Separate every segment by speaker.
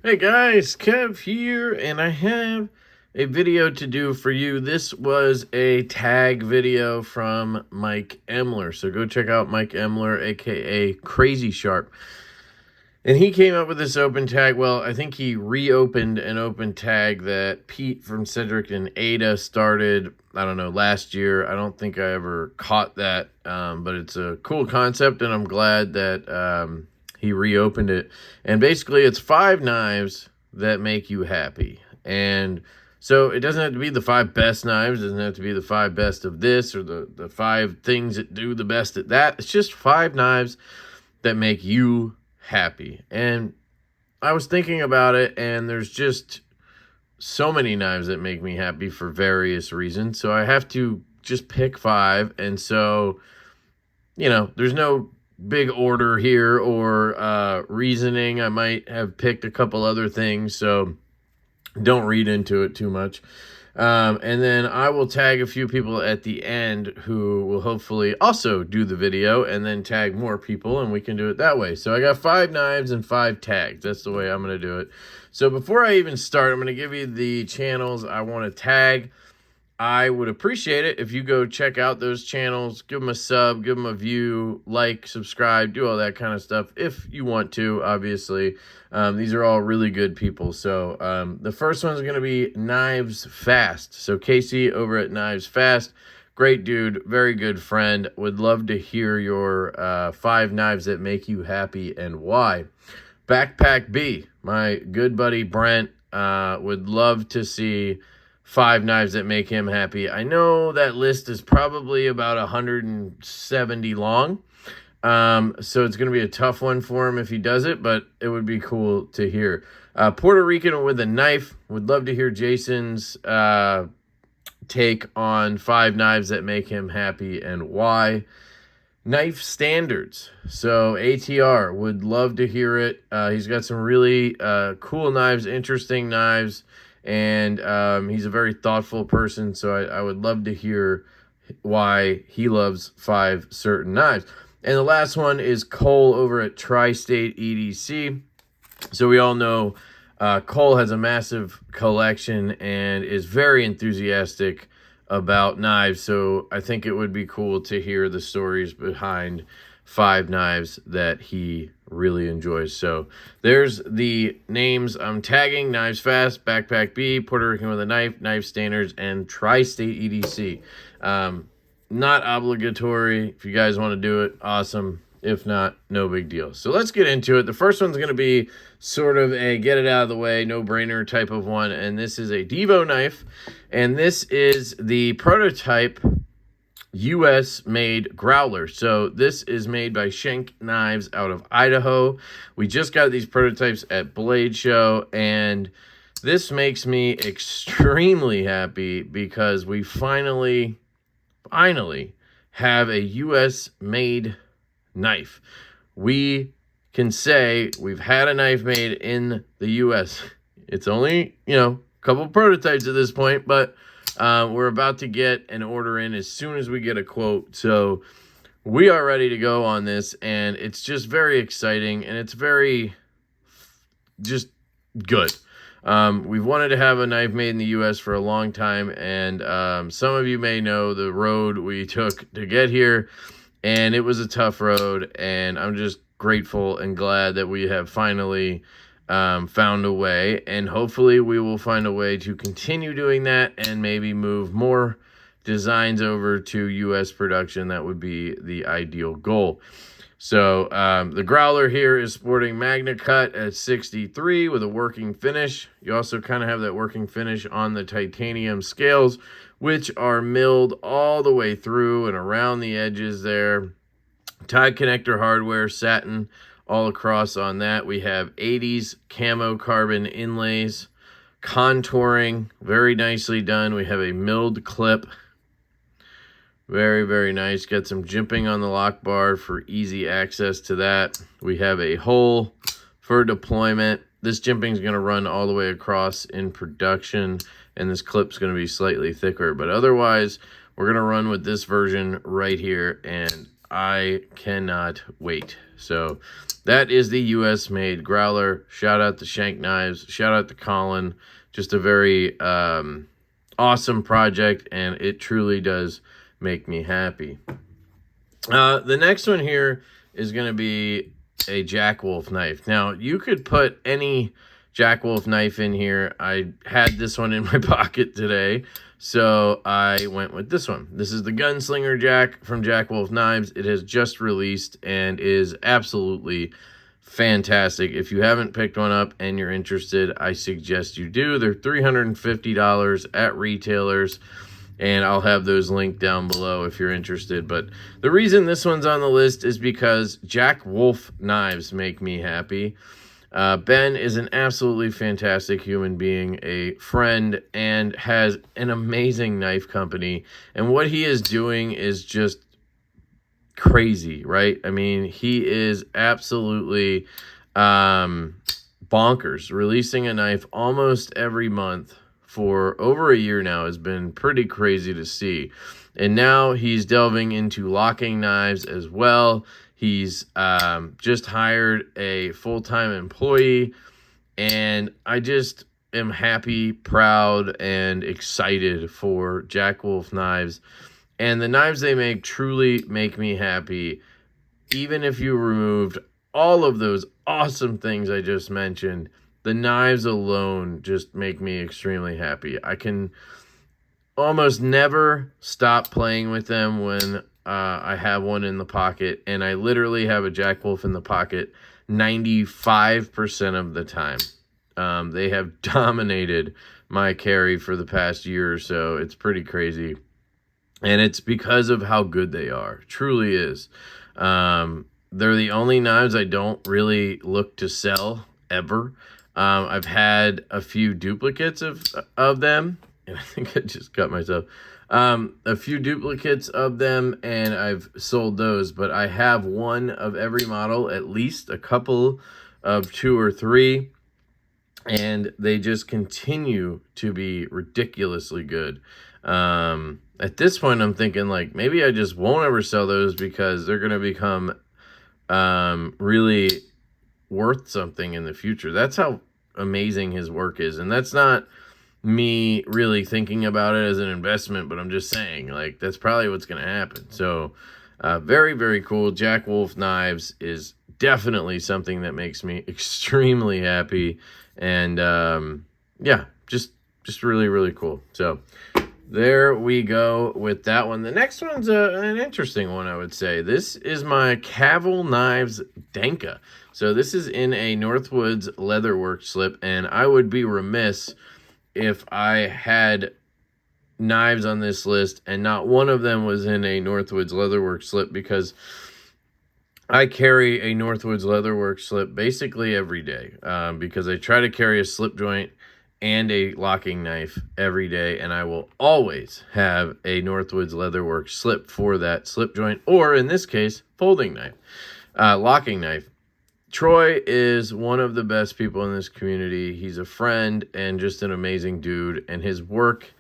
Speaker 1: Hey guys, Kev here, and I have a video to do for you. This was a tag video from Mike Emler, so go check out Mike Emler, aka Crazy Sharp. And he came up with this open tag. Well, I think he reopened an open tag that Pete from Cedric and Ada started, I don't know, last year. I don't think I ever caught that, but it's a cool concept, and I'm glad that he reopened it. And basically it's 5 knives that make you happy. And so it doesn't have to be the 5 best knives. It doesn't have to be the 5 best of this or the 5 things that do the best at that. It's just 5 knives that make you happy. And I was thinking about it, and there's just so many knives that make me happy for various reasons. So I have to just pick 5. And so, you know, there's no big order here or reasoning. I might have picked a couple other things, so don't read into it too much. And then I will tag a few people at the end who will hopefully also do the video, and then tag more people, and we can do it that way. So I got 5 knives and 5 tags. That's the way I'm going to do it. So before I even start, I'm going to give you the channels I want to tag. I would appreciate it if you go check out those channels, give them a sub, give them a view, like, subscribe, do all that kind of stuff if you want to, obviously. These are all really good people. So the first one's going to be Knives Fast. So Casey over at Knives Fast, great dude, very good friend. Would love to hear your 5 knives that make you happy and why. Backpack B, my good buddy Brent, would love to see 5 knives that make him happy. I know that list is probably about 170 long. So it's going to be a tough one for him if he does it, but it would be cool to hear. Puerto Rican with a knife. Would love to hear Jason's take on 5 knives that make him happy and why. Knife standards. So ATR, would love to hear it. He's got some really cool knives, interesting knives. And he's a very thoughtful person, so I would love to hear why he loves 5 certain knives. And the last one is Cole over at Tri-State EDC. So we all know Cole has a massive collection and is very enthusiastic about knives. So I think it would be cool to hear the stories behind 5 knives that he really enjoys. So there's the names I'm tagging: Knives Fast, Backpack B, Puerto Rican with a Knife, Knife Standards, and Tri-State EDC. Not obligatory. If you guys want to do it, awesome. If not, no big deal. So let's get into it. The first one's going to be sort of a get it out of the way, no-brainer type of one, and this is a Devo knife, and this is the prototype U.S.-made growler. So this is made by Schenk Knives out of Idaho. We just got these prototypes at Blade Show, and this makes me extremely happy because we finally have a U.S.-made knife. We can say we've had a knife made in the U.S. It's only, you know, a couple prototypes at this point, but we're about to get an order in as soon as we get a quote. So we are ready to go on this, and it's just very exciting, and it's very just good. We've wanted to have a knife made in the U.S. for a long time, and some of you may know the road we took to get here, and it was a tough road, and I'm just grateful and glad that we have finally found a way, and hopefully we will find a way to continue doing that and maybe move more designs over to U.S. production. That would be the ideal goal. So the growler here is sporting Magna Cut at 63 with a working finish. You also kind of have that working finish on the titanium scales, which are milled all the way through and around the edges there. Tie connector hardware, satin all across on that. We have 80s camo carbon inlays, contouring, very nicely done. We have a milled clip. Very, very nice. Got some jimping on the lock bar for easy access to that. We have a hole for deployment. This jimping is going to run all the way across in production, and this clip's going to be slightly thicker. But otherwise, we're going to run with this version right here, and I cannot wait. So that is the US made growler. Shout out to Shank Knives. Shout out to Colin. Just a very awesome project, and it truly does make me happy. The next one here is going to be a Jack Wolf knife. Now, you could put any Jack Wolf knife in here. I had this one in my pocket today, so I went with this one. This is the Gunslinger Jack from Jack Wolf Knives. It has just released and is absolutely fantastic. If you haven't picked one up and you're interested, I suggest you do. They're $350 at retailers, and I'll have those linked down below if you're interested. But the reason this one's on the list is because Jack Wolf knives make me happy. Ben is an absolutely fantastic human being, a friend, and has an amazing knife company. And what he is doing is just crazy, right? I mean, he is absolutely bonkers. Releasing a knife almost every month for over a year now has been pretty crazy to see. And now he's delving into locking knives as well. He's just hired a full-time employee, and I just am happy, proud, and excited for Jack Wolf Knives. And the knives they make truly make me happy. Even if you removed all of those awesome things I just mentioned, the knives alone just make me extremely happy. I can almost never stop playing with them when I have one in the pocket, and I literally have a Jack Wolf in the pocket 95% of the time. They have dominated my carry for the past year or so. It's pretty crazy, and it's because of how good they are. Truly is. They're the only knives I don't really look to sell ever. I've had a few duplicates of them, and I think I just cut myself. A few duplicates of them, and I've sold those, but I have one of every model, at least a couple of 2 or 3, and they just continue to be ridiculously good. At this point, I'm thinking, like, maybe I just won't ever sell those because they're going to become really worth something in the future. That's how amazing his work is, and that's not me really thinking about it as an investment, but I'm just saying, like, that's probably what's going to happen. So very, very cool. Jack Wolf Knives is definitely something that makes me extremely happy, and yeah, just really, really cool. So there we go with that one. The next one's an interesting one, I would say. This is my Cavill Knives Danka. So this is in a Northwoods Leatherworks slip, and I would be remiss if I had knives on this list and not one of them was in a Northwoods Leatherworks slip, because I carry a Northwoods Leatherworks slip basically every day, because I try to carry a slip joint and a locking knife every day, and I will always have a Northwoods Leatherworks slip for that slip joint, or in this case, folding knife, locking knife. Troy is one of the best people in this community. He's a friend and just an amazing dude, and his work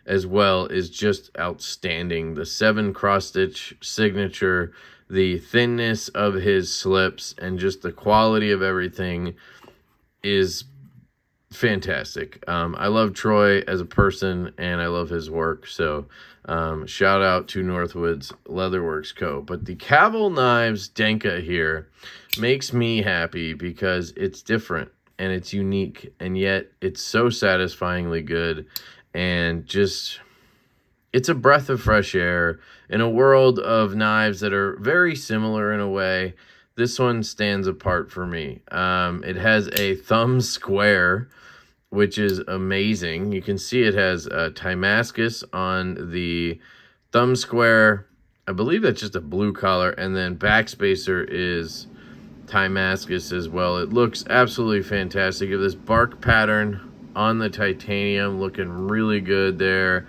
Speaker 1: as well is just outstanding. The 7 cross-stitch signature, the thinness of his slips, and just the quality of everything is fantastic. I love Troy as a person, and I love his work. So shout out to Northwoods LeatherworksCo. But the Cavill Knives Danka here makes me happy because it's different and it's unique, and yet it's so satisfyingly good, and just, it's a breath of fresh air in a world of knives that are very similar in a way. This one stands apart for me. It has a thumb square, which is amazing. You can see it has Timascus on the thumb square. I believe that's just a blue collar, and then backspacer is Timascus as well. It looks absolutely fantastic. You have this bark pattern on the titanium, looking really good there,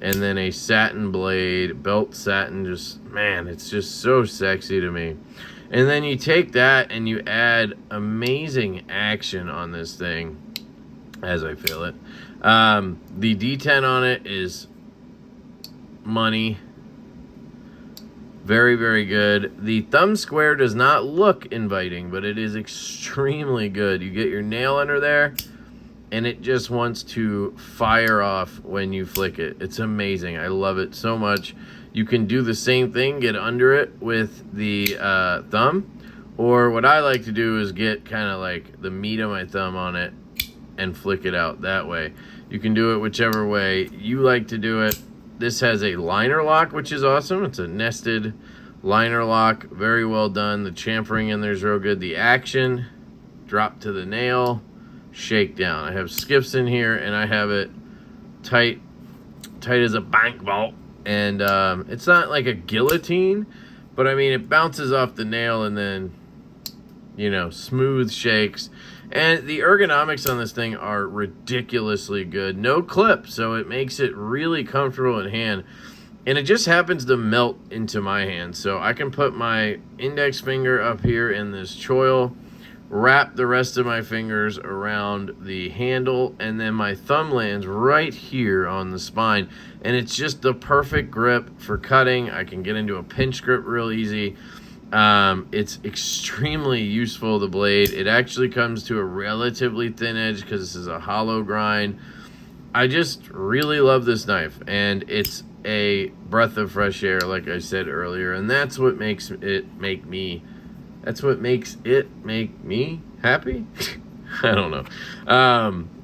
Speaker 1: and then a satin blade, belt satin. Just, man, it's just so sexy to me. And then you take that and you add amazing action on this thing, as I feel it. The D10 on it is money. Very, very good. The thumb square does not look inviting, but it is extremely good. You get your nail under there, and it just wants to fire off when you flick it. It's amazing. I love it so much. You can do the same thing, get under it with the thumb, or what I like to do is get kind of like the meat of my thumb on it and flick it out that way. You can do it whichever way you like to do it. This has a liner lock, which is awesome. It's a nested liner lock. Very well done. The chamfering in there is real good. The action, drop to the nail, shake down. I have skips in here, and I have it tight as a bank vault. And it's not like a guillotine, but I mean, it bounces off the nail and then, you know, smooth shakes. And the ergonomics on this thing are ridiculously good. No clip, so it makes it really comfortable in hand. And it just happens to melt into my hand. So I can put my index finger up here in this choil, wrap the rest of my fingers around the handle, and then my thumb lands right here on the spine. And it's just the perfect grip for cutting. I can get into a pinch grip real easy. It's extremely useful, the blade. It actually comes to a relatively thin edge because this is a hollow grind. I just really love this knife, and it's a breath of fresh air, like I said earlier, and that's what makes it make me happy. I don't know.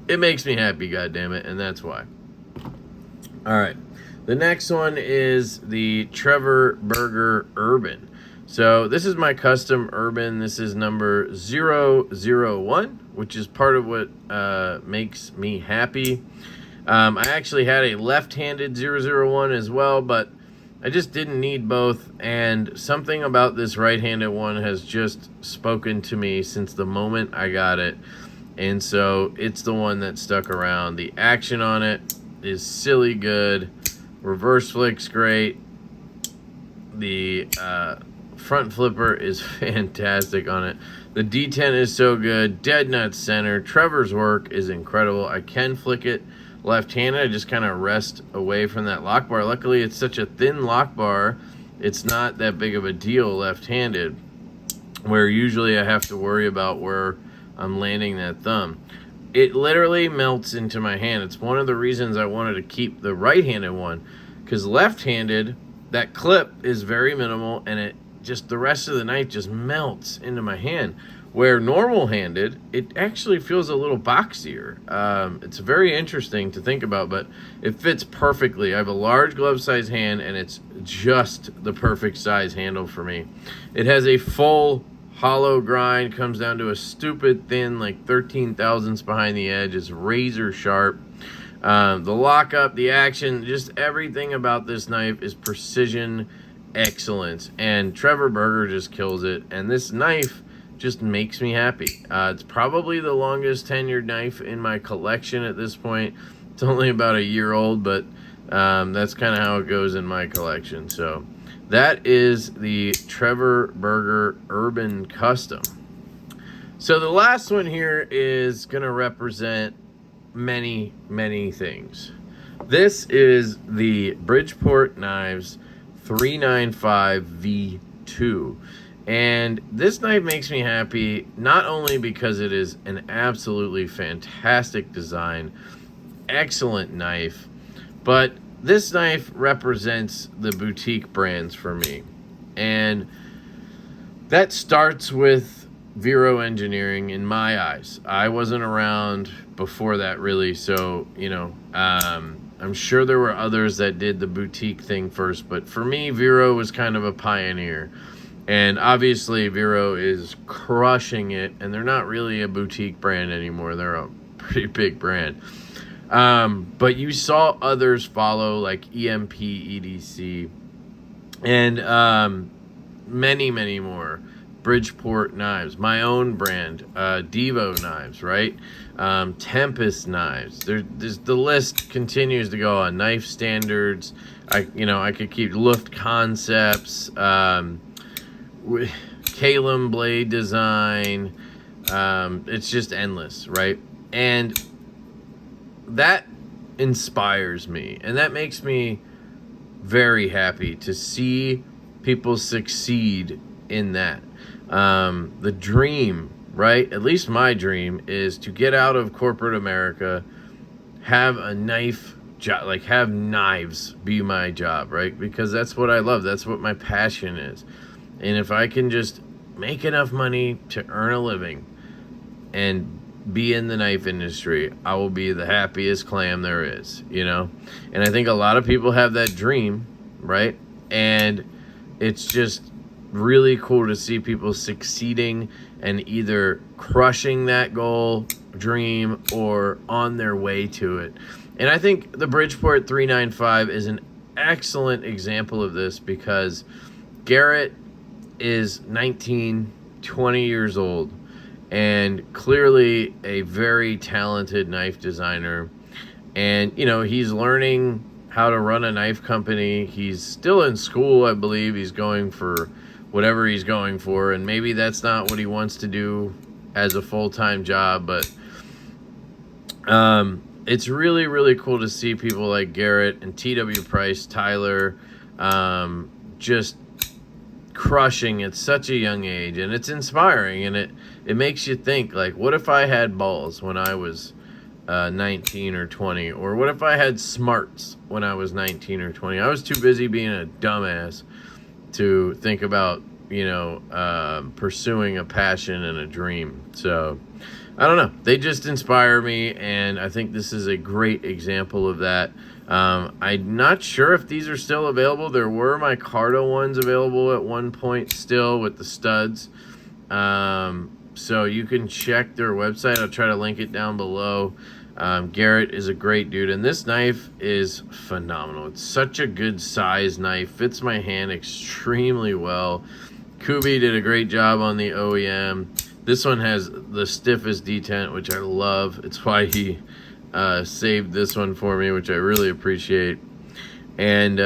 Speaker 1: It makes me happy, goddammit, and that's why. All right, the next one is the Trevor Burger Urban. So this is my custom Urban. This is number 001, which is part of what makes me happy. I actually had a left-handed 001 as well, but I just didn't need both. And something about this right-handed one has just spoken to me since the moment I got it. And so it's the one that stuck around. The action on it is silly good. Reverse flick's great. The front flipper is fantastic on it. The D10 is so good. Dead nut center. Trevor's work is incredible. I can flick it left-handed. I just kind of rest away from that lock bar. Luckily, it's such a thin lock bar, it's not that big of a deal left-handed, where usually I have to worry about where I'm landing that thumb. It literally melts into my hand. It's one of the reasons I wanted to keep the right-handed one, because left-handed, that clip is very minimal, and it just, the rest of the knife just melts into my hand. Where normal-handed, it actually feels a little boxier. It's very interesting to think about, but it fits perfectly. I have a large glove-size hand, and it's just the perfect size handle for me. It has a full hollow grind, comes down to a stupid thin, like 13 thousandths behind the edge. It's razor sharp. The lockup, the action, just everything about this knife is precision excellence, and Trevor Burger just kills it. And this knife just makes me happy. It's probably the longest tenured knife in my collection at this point. It's only about a year old, but that's kind of how it goes in my collection. So that is the Trevor Burger Urban Custom. So the last one here is going to represent many, many things. This is the Bridgeport Knives 395 V2. And this knife makes me happy, not only because it is an absolutely fantastic design, excellent knife, but this knife represents the boutique brands for me. And that starts with Vero Engineering in my eyes. I wasn't around before that really, so, you know, I'm sure there were others that did the boutique thing first, but for me, Vero was kind of a pioneer. And obviously, Vero is crushing it, and they're not really a boutique brand anymore. They're a pretty big brand. But you saw others follow, like EDC, and many, many more. Bridgeport knives, my own brand, Devo knives, right? Tempest knives. There's the list continues to go on. Knife Standards. I could keep Luft Concepts. Kalem blade design. It's just endless, right? And that inspires me, and that makes me very happy to see people succeed in that. The dream, right? At least my dream is to get out of corporate America, have a knife job, like have knives be my job, right? Because that's what I love. That's what my passion is. And if I can just make enough money to earn a living and be in the knife industry, I will be the happiest clam there is, you know? And I think a lot of people have that dream, right? And it's just really cool to see people succeeding and either crushing that goal, dream, or on their way to it. And I think the Bridgeport 395 is an excellent example of this, because Garrett is 19, 20 years old, and clearly a very talented knife designer. And, you know, he's learning how to run a knife company. He's still in school, I believe. He's going for whatever he's going for, and maybe that's not what he wants to do as a full-time job, but it's really, really cool to see people like Garrett and T.W. Price, Tyler, just crushing at such a young age. And it's inspiring, and it makes you think, like, what if I had balls when I was 19 or 20? Or what if I had smarts when I was 19 or 20? I was too busy being a dumbass to think about, you know, pursuing a passion and a dream. So I don't know, they just inspire me, and I think this is a great example of that. I'm not sure if these are still available. There were my Cardo ones available at one point still with the studs. So you can check their website. I'll try to link it down below. Garrett is a great dude, and this knife is phenomenal. It's such a good size knife, fits my hand extremely well. Kubi did a great job on the OEM. This one has the stiffest detent, which I love. It's why he saved this one for me, which I really appreciate. And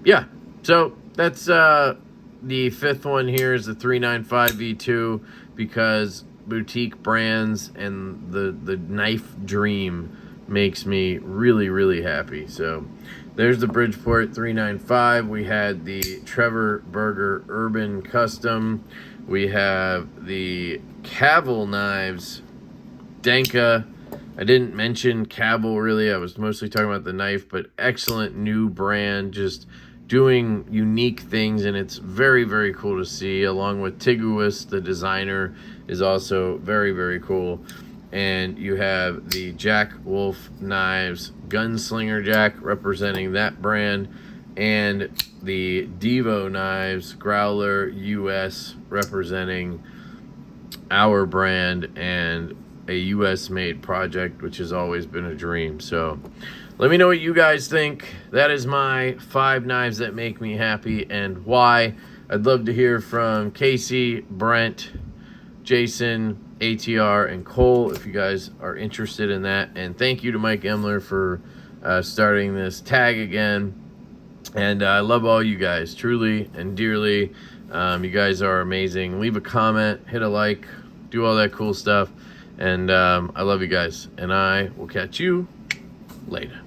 Speaker 1: yeah, so that's the fifth one here is the 395 V2, because boutique brands and the knife dream makes me really, really happy. So there's the Bridgeport 395. We had the Trevor Burger Urban Custom. We have the Cavill knives, Danka. I didn't mention Cavill really. I was mostly talking about the knife, but excellent new brand, just doing unique things, and it's very, very cool to see. Along with Tiguis, the designer, is also very, very cool. And you have the Jack Wolf knives, Gunslinger Jack representing that brand, and the Devo knives, Growler US, representing our brand and a US made project, which has always been a dream. So let me know what you guys think. That is my 5 knives that make me happy and why. I'd love to hear from Casey, Brent, Jason, ATR, and Cole if you guys are interested in that. And thank you to Mike Emler for starting this tag again. And I love all you guys, truly and dearly. You guys are amazing. Leave a comment, hit a like, do all that cool stuff. And I love you guys. And I will catch you later.